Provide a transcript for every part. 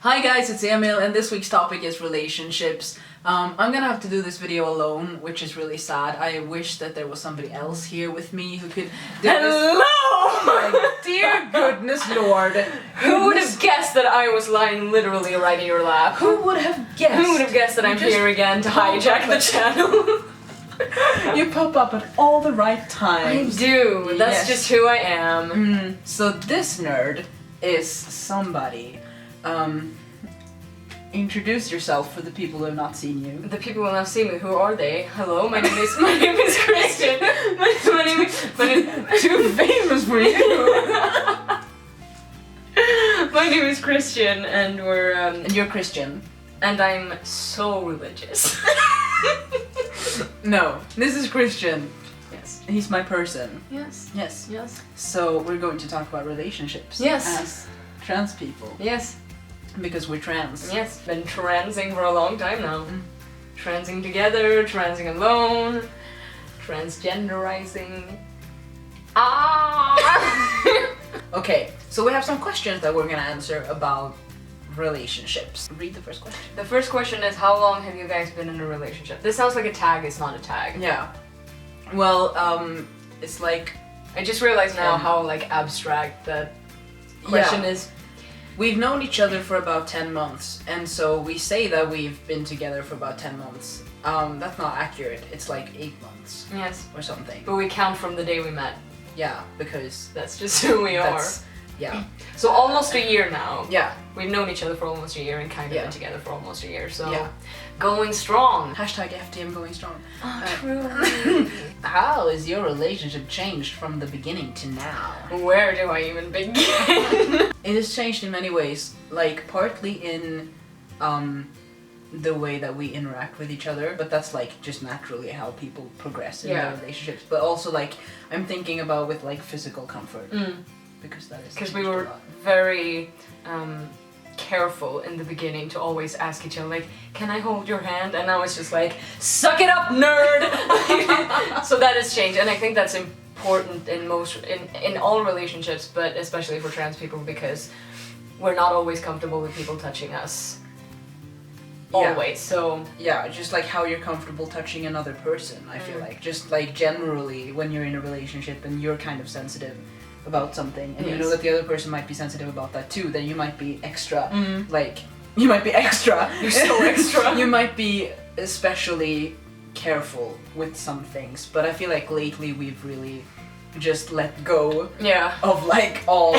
Hi guys, it's Emil, and this week's topic is relationships. I'm gonna have to do this video alone, which is really sad. I wish that there was somebody else here with me who could do this. Hello! My dear goodness lord. Who would have guessed that I was lying literally right in your lap? Who would have guessed? Who would have guessed that I'm just here again to hijack the channel? You pop up at all the right I times. do. That's Yes. just who I am. So this nerd is somebody. Introduce yourself for the people who have not seen you. The people will now see me. Who are they? Hello, my name is Christian. My name is Too famous for you. my name is Christian, and we're And you're Christian. and I'm so religious. No, this is Christian. Yes. He's my person. Yes. Yes. Yes. So we're going to talk about relationships. Yes. As trans people. Yes. Because we're trans. Yes. Been transing for a long time now. Transing together, transing alone, transgenderizing. Okay, so we have some questions that we're gonna answer about relationships. Read the first question. The first question is, how long have you guys been in a relationship? This sounds like a tag, it's not a tag. Yeah. Well, it's like I just realized now Um, how like abstract that question yeah. is. We've known each other for about 10 months, and so we say that we've been together for about 10 months. That's not accurate. It's like 8 months Yes. or something. But we count from the day we met. Yeah, because That's just who we are. that's yeah. So almost a year now. Yeah. We've known each other for almost a year and kind of Yeah. been together for almost a year. So Yeah. going strong. Hashtag FTM going strong. True. How has your relationship changed from the beginning to now? Where do I even begin? It has changed in many ways, like partly in the way that we interact with each other, but that's like just naturally how people progress in Yeah. their relationships. But also like I'm thinking about with like physical comfort, because that is Because we changed a were lot. very careful in the beginning to always ask each other, like, can I hold your hand? And now it's just like, suck it up, nerd! So that has changed, and I think that's important in all relationships, but especially for trans people, because we're not always comfortable with people touching us. Yeah. Always, so... Yeah, just like how you're comfortable touching another person, I feel like. Just like generally when you're in a relationship and you're kind of sensitive about something, and you know Yes. that the other person might be sensitive about that too, then you might be extra, like, you might be extra. You're so extra. You might be especially careful with some things, but I feel like lately we've really just let go Yeah. of like all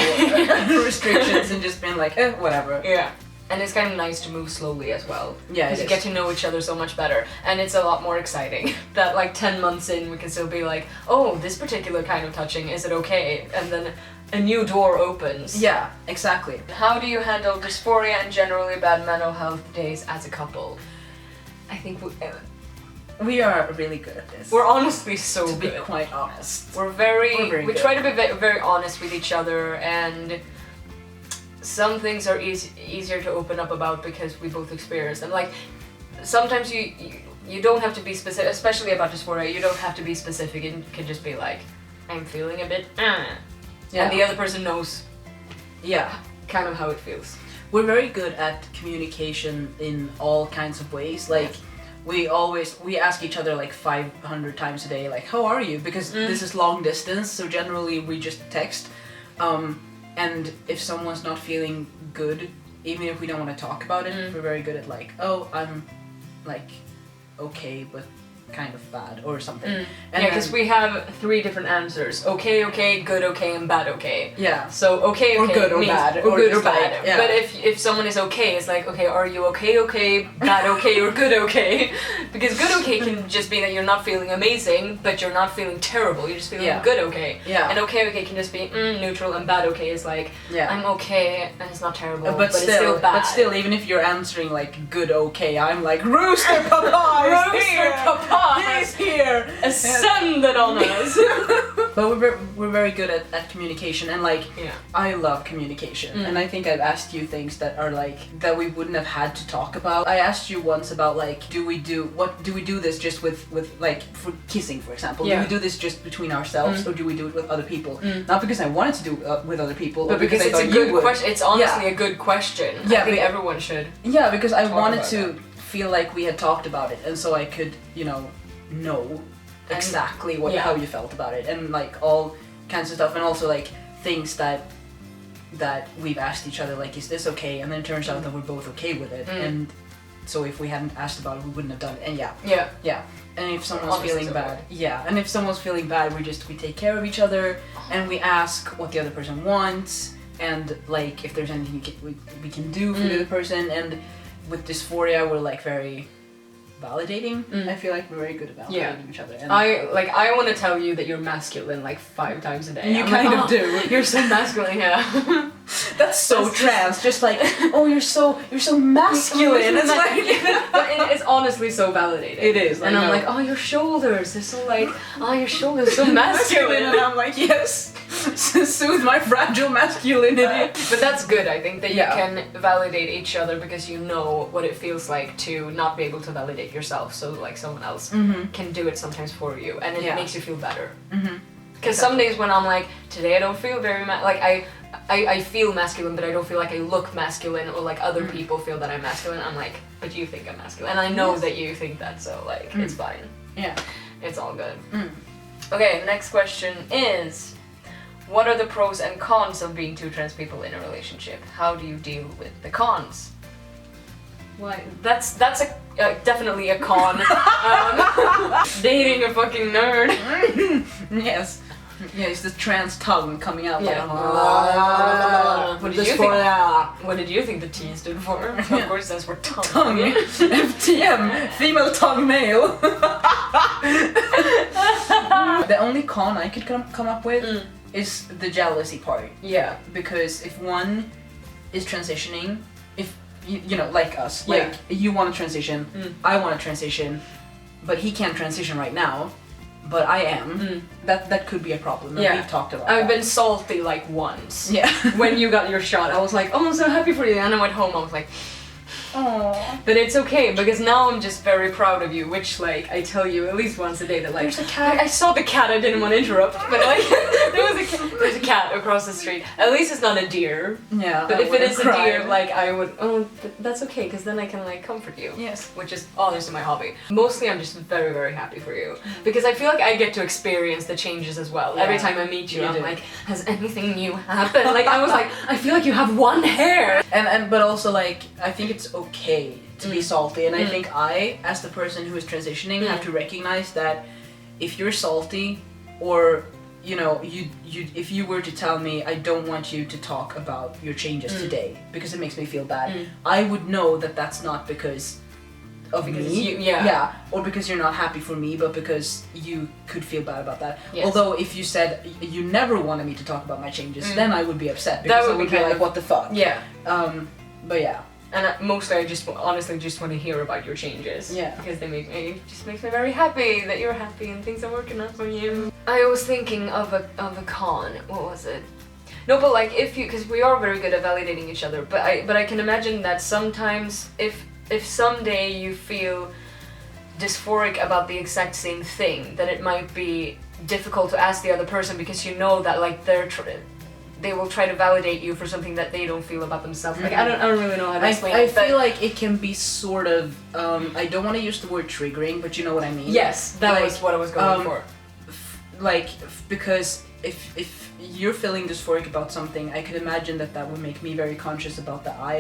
restrictions and just been like, whatever. Yeah. And it's kind of nice to move slowly as well. Yeah, Because it you get is. to know each other so much better. And it's a lot more exciting. That like 10 months in, we can still be like, oh, this particular kind of touching, is it okay? And then a new door opens. Yeah, exactly. How do you handle dysphoria and generally bad mental health days as a couple? I think We are really good at this. we're honestly so to be good. quite honest. We're very good. try to be very honest with each other, and some things are easier to open up about because we both experience them. Like sometimes you don't have to be specific, especially about dysphoria. You don't have to be specific. You can just be like, I'm feeling a bit, Yeah. and the other person knows Yeah. kind of how it feels. We're very good at communication in all kinds of ways. Like we ask each other like 500 times a day, like, how are you? Because this is long distance, so generally we just text. And if someone's not feeling good, even if we don't want to talk about it, we're very good at like, oh, I'm like okay, but kind of bad or something. And Yeah, because we have 3 different answers: okay, okay, good, okay, and bad, okay. yeah. So okay, Or okay good or means bad, or or good or just like, bad. yeah. But if someone is okay, it's like, okay, are you okay, okay, bad, okay, or good, okay? Because good, okay can just be that you're not feeling amazing, but you're not feeling terrible. You're just feeling Yeah. good, okay. Yeah. And okay, okay can just be neutral, and bad, okay is like, Yeah. I'm okay, and it's not terrible, But it's still bad. But still, even if you're answering like good okay, I'm like Rooster Papa is Rooster here. Papa He's here. ascended on us. But we're very good at communication, and like I love communication, and I think I've asked you things that are like that we wouldn't have had to talk about. I asked you once about like do we do this just with like for kissing, for example? Do we do this just between ourselves, or do we do it with other people? Not because I wanted to do it with other people, but because it's a good question. It's honestly a good question. Yeah, I think everyone should. Yeah, because I wanted to feel like we had talked about it, and so I could know exactly how you felt about it, and like all kinds of stuff, and also like things that we've asked each other, like, is this okay? And then it turns out that we're both okay with it, and so if we hadn't asked about it, we wouldn't have done it. And and if someone's feeling bad, and if someone's feeling bad, we take care of each other, and we ask what the other person wants, and like if there's anything we can do for the other person. And with dysphoria, we're like very validating. I feel like we're very good about validating each other. And I want to tell you that you're masculine like 5 times a day. You kind of do. You're so masculine, yeah. That's so trans. Just like, oh, you're so masculine. It's like, but it's honestly so validating. It is. And I'm like, oh, your shoulders. They're so like, oh, your shoulders are so masculine. And I'm like, yes. Soothe my fragile masculinity. But that's good, I think, that you can validate each other because you know what it feels like to not be able to validate yourself, so like someone else can do it sometimes for you, and it makes you feel better. Because some days when I'm like, today I don't feel very like I feel masculine, but I don't feel like I look masculine, or like other people feel that I'm masculine, I'm like, but you think I'm masculine, and I know that you think that, so like it's fine. Yeah, it's all good. Okay, next question is, what are the pros and cons of being 2 trans people in a relationship? How do you deal with the cons? Why? That's definitely a con. Dating a fucking nerd. Yes. Yeah, it's the trans tongue coming out. Yeah. Like, what did you think the T stood for? Of course, that's for tongue. Tongue. FTM. Female tongue male. The only con I could come up with is the jealousy part. Yeah. Because if one is transitioning, if you know, like us, like you want to transition, I want to transition, but he can't transition right now, but I am. That could be a problem. And we've talked about I've been salty like once. Yeah. When you got your shot, I was like, oh, I'm so happy for you. And I went home, I was like, oh. But it's okay, because now I'm just very proud of you, which like I tell you at least once a day that like, there's a cat. I saw the cat, I didn't want to interrupt, but like there's a cat across the street. At least it's not a deer. Yeah. But if it is a deer, like I would, that's okay, because then I can like comfort you. Yes. Which is honestly my hobby. Mostly I'm just very, very happy for you, because I feel like I get to experience the changes as well. Every time I meet you, I'm like, has anything new happened? Like I was like, I feel like you have one hair. And but also like I think it's okay to be salty, and I think I, as the person who is transitioning, have to recognize that if you're salty, or you know, you if you were to tell me I don't want you to talk about your changes today because it makes me feel bad, I would know that that's not because of me, or because you're not happy for me, but because you could feel bad about that. Yes. Although if you said you never wanted me to talk about my changes, then I would be upset, because I would be like, what the fuck? Yeah. But yeah. And mostly I just honestly just want to hear about your changes. Yeah. Because they makes me very happy that you're happy and things are working out for you. I was thinking of a con. What was it? No, but like because we are very good at validating each other, but I can imagine that sometimes if someday you feel dysphoric about the exact same thing, then it might be difficult to ask the other person, because you know that like they will try to validate you for something that they don't feel about themselves. Like I don't really know how to explain it. I feel like it can be sort of I don't want to use the word triggering, but you know what I mean. Yes, that was what I was going for. Because if you're feeling dysphoric about something, I could imagine that would make me very conscious about that I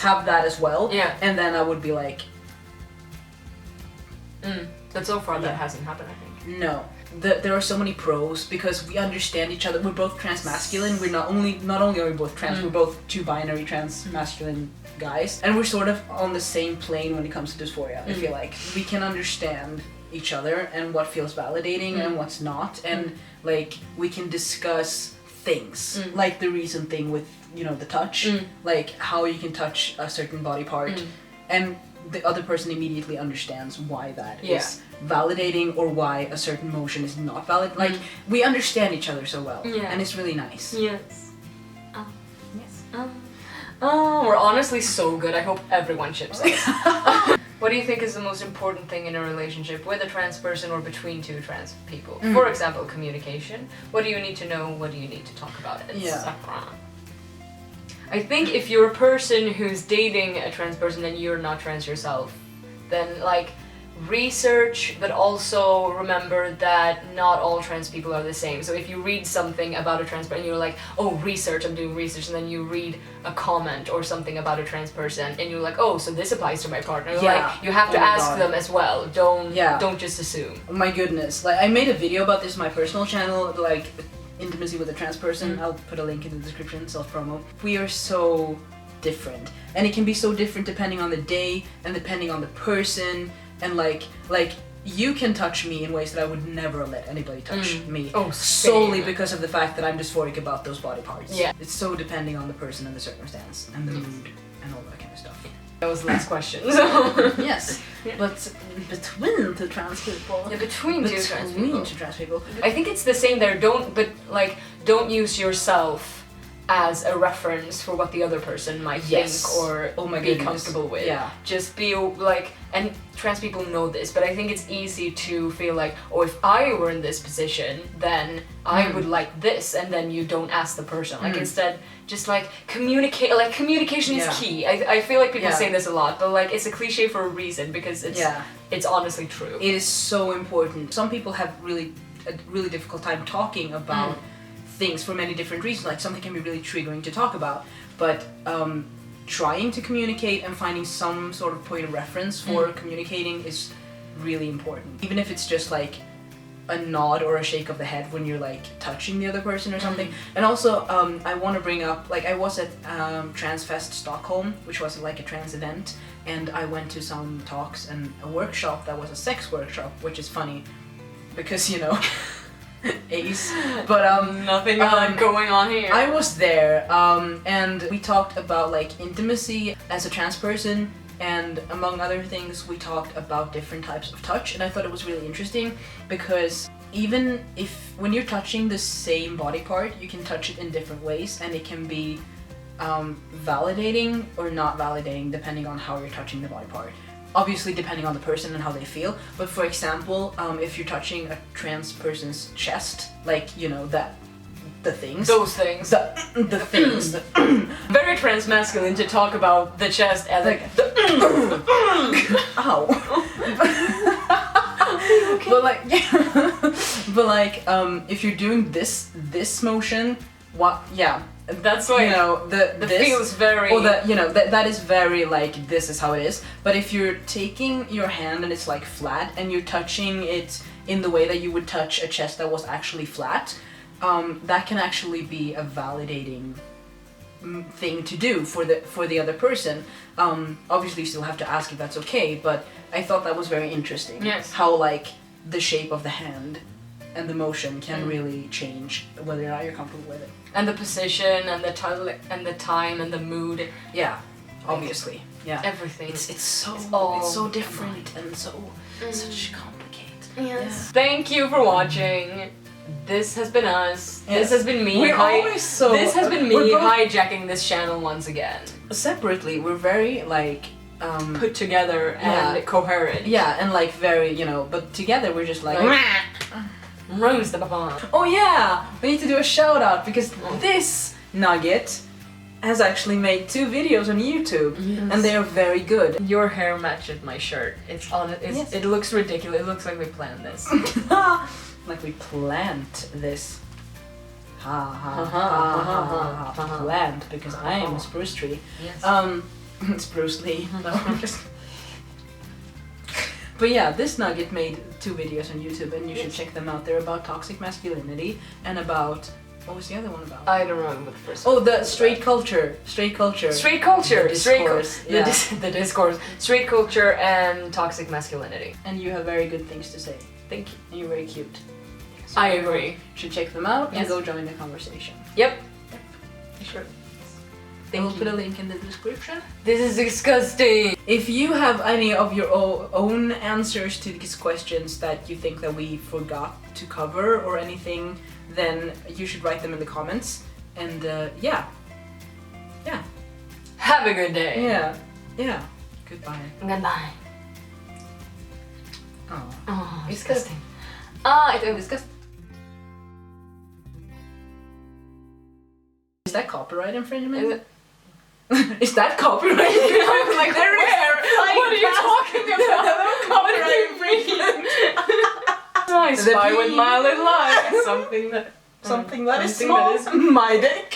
have that as well. Yeah. And then I would be like, but so far that hasn't happened, I think. No. There are so many pros, because we understand each other. We're both trans-masculine. We're not only are we both trans, we're both 2 binary trans-masculine guys, and we're sort of on the same plane when it comes to dysphoria. I feel like we can understand each other and what feels validating and what's not, and like we can discuss things, like the recent thing with the touch, like how you can touch a certain body part and the other person immediately understands why that Yeah. is validating or why a certain motion is not valid. Like, we understand each other so well, Yeah. and it's really nice. Yes. Yes. Oh, we're honestly so good. I hope everyone ships us. What do you think is the most important thing in a relationship with a trans person or between two trans people? For example, communication. What do you need to know? What do you need to talk about? Yeah. I think if you're a person who's dating a trans person and you're not trans yourself, then like research, but also remember that not all trans people are the same. So if you read something about a trans person and you're like, oh, research, I'm doing research, and then you read a comment or something about a trans person and you're like, oh, so this applies to my partner. Yeah. Like, you have to Oh my ask God. them as well. Yeah. Don't just assume. Oh my goodness. Like, I made a video about this on my personal channel, like intimacy with a trans person. I'll put a link in the description, self-promo. We are so different. And it can be so different depending on the day and depending on the person. And like you can touch me in ways that I would never let anybody touch me. Oh, solely same. because of the fact that I'm dysphoric about those body parts. Yeah. It's so depending on the person and the circumstance and the mood and all that kind of stuff. That was the last question. So. Yes. Yeah. But between two trans people. Yeah, between two trans people. two trans people. I think it's the same there. Don't use yourself as a reference for what the other person might Yes. think or Oh my be goodness. comfortable with. Yeah. Just be like, and trans people know this, but I think it's easy to feel like, oh, if I were in this position, then I would like this, and then you don't ask the person. Like instead, just like communicate. Like communication Yeah. is key. I feel like people Yeah. say this a lot, but like it's a cliche for a reason because it's honestly true. It is so important. Some people have a really difficult time talking about things for many different reasons. Like, something can be really triggering to talk about, but trying to communicate and finding some sort of point of reference for communicating is really important. Even if it's just like a nod or a shake of the head when you're like touching the other person or something. And also, I want to bring up, like, I was at Transfest Stockholm, which was like a trans event, and I went to some talks and a workshop that was a sex workshop, which is funny because, you know, ace. But Nothing going on here. I was there, and we talked about like intimacy as a trans person, and among other things we talked about different types of touch, and I thought it was really interesting because even if when you're touching the same body part, you can touch it in different ways, and it can be validating or not validating depending on how you're touching the body part. Obviously depending on the person and how they feel, but for example, if you're touching a trans person's chest, like, you know, the things. Those things. The things. Very transmasculine to talk about the chest as like the Ow. But like, but like, if you're doing this motion, that's like, you know, the this feels very, or the, you know, that is very like, this is how it is. But if you're taking your hand and it's like flat and you're touching it in the way that you would touch a chest that was actually flat, that can actually be a validating thing to do for the other person. Obviously you still have to ask if that's okay, but I thought that was very interesting. Yes. How like the shape of the hand and the motion can really change whether or not you're comfortable with it. and the position and the time and the mood, Yeah, obviously. Yeah. everything. It's so all different and so such complicated. Yes. Thank you for watching. This has been us. Yes. This has been me. We're always so. This has been me we're both- hijacking this channel once again. Separately, we're very like Put together and Yeah. coherent. yeah, and like very, you know, but together we're just like. Rose the papa. Oh yeah, we need to do a shout out because this nugget has actually made 2 videos on YouTube, and they are very good. Your hair matches my shirt. It's on it. Yes. It looks ridiculous. It looks like we planned this. Like we planned this. Ha ha ha Ha, ha ha, ha ha, ha. planned because I am a spruce tree. Yes. It's Bruce Lee. No, I'm just. But yeah, this nugget made 2 videos on YouTube, and you should check them out. They're about toxic masculinity and about, what was the other one about? I don't remember the first. Oh, the straight culture. Straight culture. Straight culture. The Straight discourse, the, yeah. the discourse. Straight culture and toxic masculinity. And you have very good things to say. Thank you. And you're very cute. So I everyone agree. should check them out and Yes. go join the conversation. Yep. Sure. We'll put a link in the description. This is disgusting. If you have any of your own answers to these questions that you think that we forgot to cover or anything, then you should write them in the comments. And yeah. Have a good day. Yeah. Goodbye. Goodbye. Oh. Oh, It's disgusting. Ito yung disgusting. Is that copyright infringement? Is it- Is that copyright infringement? Like, There is where? What are you talking about? Copyright infringement. I spy with my little eye. Something that is Something small. that is- My dick.